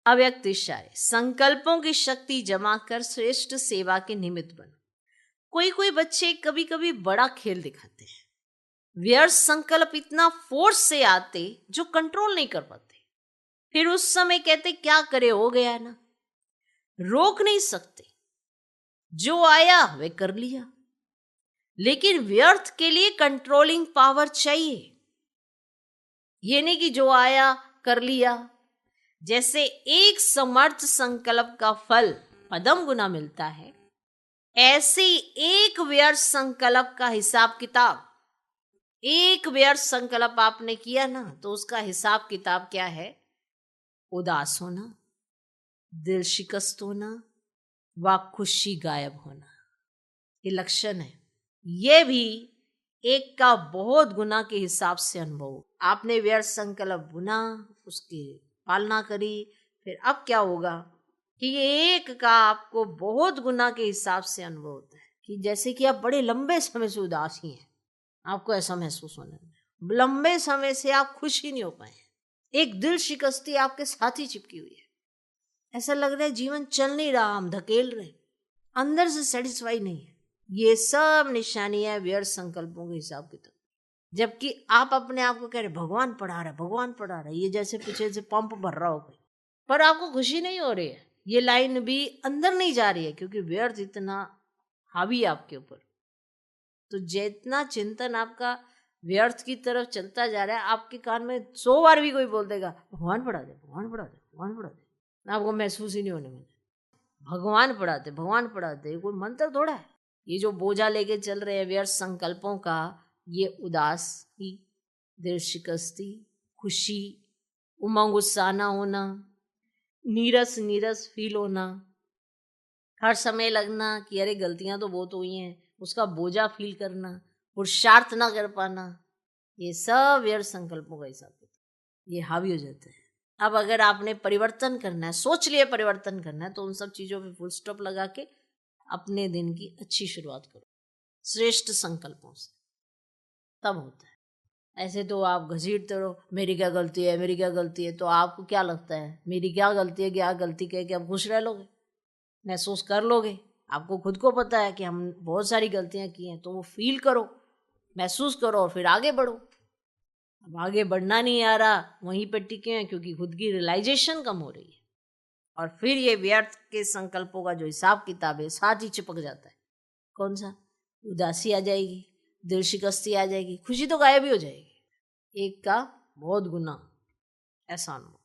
अव्यक्त इशारे, संकल्पों की शक्ति जमा कर श्रेष्ठ सेवा के निमित्त बनो। कोई कोई बच्चे कभी कभी बड़ा खेल दिखाते हैं, व्यर्थ संकल्प इतना फोर्स से आते जो कंट्रोल नहीं कर पाते, फिर उस समय कहते क्या करे, हो गया ना, रोक नहीं सकते, जो आया वे कर लिया। लेकिन व्यर्थ के लिए कंट्रोलिंग पावर चाहिए, ये नहीं कि जो आया कर लिया। जैसे एक समर्थ संकल्प का फल पदम गुना मिलता है, ऐसे एक व्यर्थ संकल्प का हिसाब किताब, एक व्यर्थ संकल्प आपने किया ना तो उसका हिसाब किताब क्या है? उदास होना, दिल शिकस्त होना, व खुशी गायब होना, ये लक्षण है। ये भी एक का बहुत गुना के हिसाब से अनुभव। आपने व्यर्थ संकल्प बुना, उसकी पालना करी, फिर अब क्या होगा कि ये एक का आपको बहुत गुना के हिसाब से अनुभव होता है, कि जैसे कि आप बड़े लंबे समय से उदास ही हैं, आपको ऐसा महसूस होने में, लंबे समय से आप खुश ही नहीं हो पाए, एक दिल शिकस्ती आपके साथ ही चिपकी हुई है, ऐसा लग रहा है जीवन चल नहीं रहा, हम धकेल रहे, अंदर से सेटिस्फाई नहीं है। ये सब निशानियां व्यर्थ संकल्पों के हिसाब किताब। जबकि आप अपने आप को कह रहे भगवान पढ़ा रहा है, भगवान पढ़ा रहा है, ये जैसे पीछे से पंप भर रहा हो, पर आपको खुशी नहीं हो रही है, ये लाइन भी अंदर नहीं जा रही है, क्योंकि व्यर्थ इतना हावी है आपके ऊपर। तो जितना चिंतन आपका व्यर्थ की तरफ चलता जा रहा है, आपके कान में 100 बार भी कोई बोल देगा भगवान पढ़ा दे, भगवान पढ़ा दे, भगवान पढ़ा दे, आपको महसूस ही नहीं होने में, भगवान पढ़ाते, भगवान पढ़ाते, कोई मंत्र थोड़ा है। ये जो बोझा लेके चल रहे हैं व्यर्थ संकल्पों का, ये उदासी, दिल शिकस्ती, खुशी, उमंग उत्साह ना होना, नीरस नीरस फील होना, हर समय लगना कि अरे गलतियां तो बहुत हुई हैं, उसका बोझा फील करना, पुरुषार्थ ना कर पाना, ये सब व्यर्थ संकल्पों का हिसाब होता है, ये हावी हो जाता है। अब अगर आपने परिवर्तन करना है, सोच लिए परिवर्तन करना है, तो उन सब चीजों पे फुल स्टॉप लगा के अपने दिन की अच्छी शुरुआत करो श्रेष्ठ संकल्पों से, तब होता है। ऐसे तो आप घसीटते रहो, मेरी क्या गलती है, मेरी क्या गलती है, तो आपको क्या लगता है मेरी क्या गलती है, क्या गलती कह के आप खुश रह लोगे, महसूस कर लोगे? आपको खुद को पता है कि हम बहुत सारी गलतियां की हैं, तो वो फील करो, महसूस करो और फिर आगे बढ़ो। अब आगे बढ़ना नहीं आ रहा, वहीं पर टिके हैं क्योंकि खुद की रियलाइजेशन कम हो रही है, और फिर ये व्यर्थ के संकल्पों का जो हिसाब किताब है साथ ही चिपक जाता है। कौन सा? उदासी आ जाएगी, दिल शिकस्ती आ जाएगी, खुशी तो गायब ही हो जाएगी, एक का बहुत गुना, ऐसा अनुभव।